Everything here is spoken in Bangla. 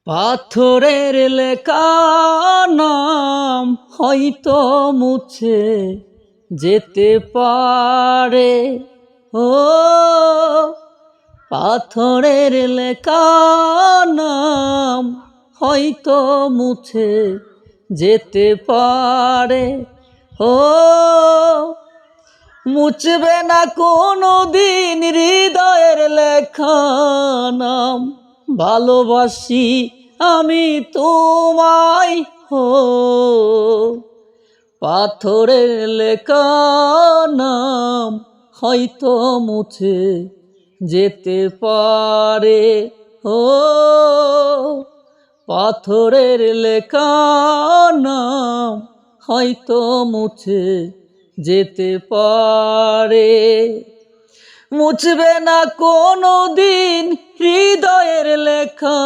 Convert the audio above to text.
পাথরের লেখা নাম হয়তো মুছে যেতে পারে। ও পাথরের লেখা নাম হয়তো মুছে যেতে পারে। ও মুছবে না কোনো দিন হৃদয়ের লেখা নাম। ভালোবাসি আমি তোমায় হো, পাথরের লেখা নাম হয়তো মুছে যেতে পারে। ও পাথরের লেখা নাম হয়তো মুছে যেতে পারে। মুছবে না কোনো দিন হৃদয়ের লেখা।